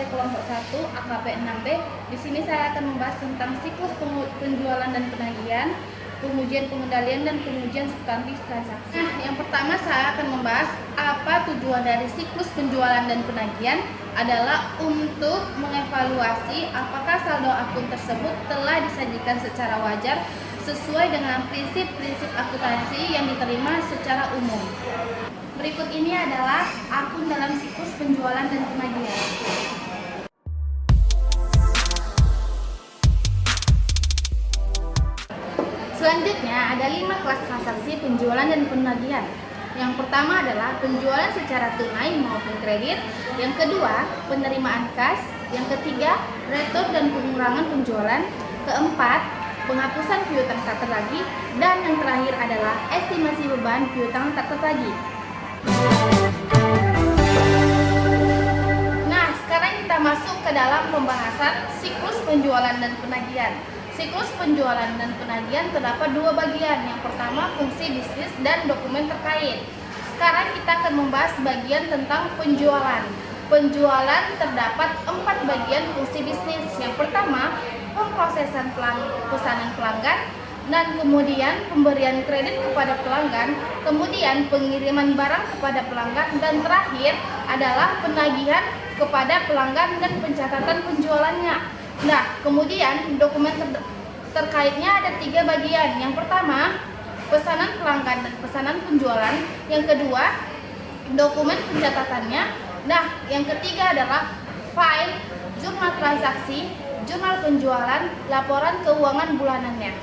dari kelompok 1 AKP 6B. Di sini saya akan membahas tentang siklus penjualan dan penagihan, pengujian pengendalian, dan pengujian substantif transaksi. Nah, yang pertama saya akan membahas apa tujuan dari siklus penjualan dan penagihan adalah untuk mengevaluasi apakah saldo akun tersebut telah disajikan secara wajar sesuai dengan prinsip-prinsip akuntansi yang diterima secara umum. Berikut ini adalah akun dalam siklus penjualan dan penagihan. Selanjutnya ada 5 kelas transaksi penjualan dan penagihan. Yang pertama adalah penjualan secara tunai maupun kredit. Yang kedua, penerimaan kas. Yang ketiga, return dan pengurangan penjualan. Keempat, penghapusan piutang tak tertagih. Dan yang terakhir adalah estimasi beban piutang tak tertagih. Nah, sekarang kita masuk ke dalam pembahasan siklus penjualan dan penagihan. Siklus penjualan dan penagihan terdapat 2 bagian. Yang pertama, fungsi bisnis dan dokumen terkait. Sekarang kita akan membahas bagian tentang penjualan. Penjualan terdapat 4 bagian fungsi bisnis. Yang pertama, pemrosesan pesanan pelanggan, dan kemudian pemberian kredit kepada pelanggan, kemudian pengiriman barang kepada pelanggan, dan terakhir adalah penagihan kepada pelanggan dan pencatatan penjualannya. Nah, kemudian dokumen terkaitnya ada 3 bagian. Yang pertama, pesanan pelanggan dan pesanan penjualan. Yang kedua, dokumen pencatatannya. Nah, yang ketiga adalah file, jurnal transaksi, jurnal penjualan, laporan keuangan bulanannya.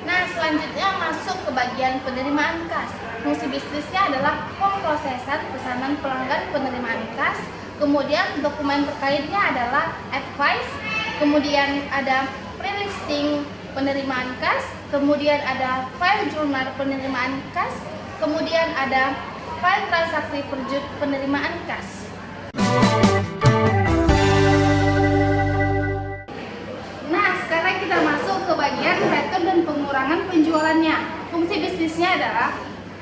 Nah, selanjutnya masuk ke bagian penerimaan kas. Fungsi bisnisnya adalah pemrosesan pesanan pelanggan penerimaan kas. Kemudian dokumen terkaitnya adalah advice. Kemudian ada pre-listing penerimaan kas. Kemudian ada file jurnal penerimaan kas. Kemudian ada file transaksi penerimaan kas. Kita masuk ke bagian return dan pengurangan penjualannya. Fungsi bisnisnya adalah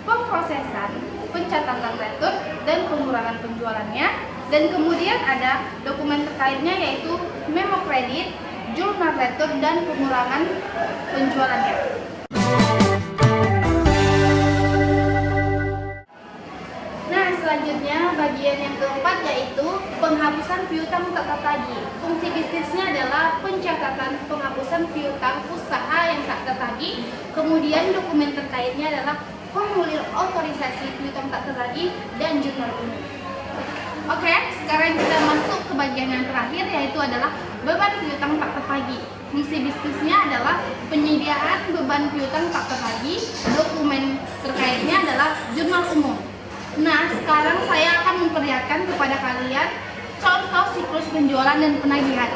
pemrosesan, pencatatan return dan pengurangan penjualannya. Dan kemudian ada dokumen terkaitnya yaitu memo kredit, jurnal return dan pengurangan penjualannya. Nah, selanjutnya bagian yang keempat yaitu penghapusan piutang tak tertagih. Fungsi bisnisnya adalah pencatatan penghapusan piutang usaha yang tak tertagih. Kemudian dokumen terkaitnya adalah formulir otorisasi piutang tak tertagih dan jurnal umum. Oke, sekarang kita masuk ke bagian yang terakhir yaitu adalah beban piutang tak tertagih. Fungsi bisnisnya adalah penyediaan beban piutang tak tertagih. Dokumen terkaitnya adalah jurnal umum. Nah, sekarang saya akan memperlihatkan kepada kalian contoh siklus penjualan dan penagihan.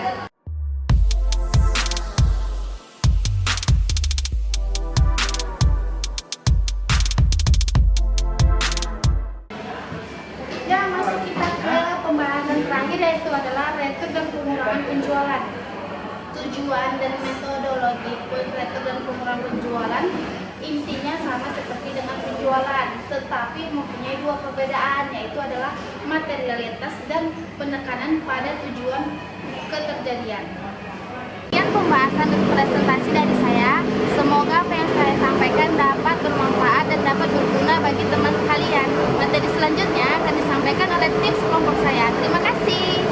Ya, masuk kita ke pembahasan terakhir yaitu adalah return dan pengurangan penjualan. Tujuan dan metodologi return dan pengurangan penjualan intinya sama seperti dengan penjualan, tetapi mempunyai 2 perbedaan, yaitu adalah materialitas dan penekanan pada tujuan keterjadian. Sekian pembahasan dan presentasi dari saya. Semoga apa yang saya sampaikan dapat bermanfaat dan dapat berguna bagi teman sekalian. Materi selanjutnya akan disampaikan oleh tim sekelompok saya. Terima kasih.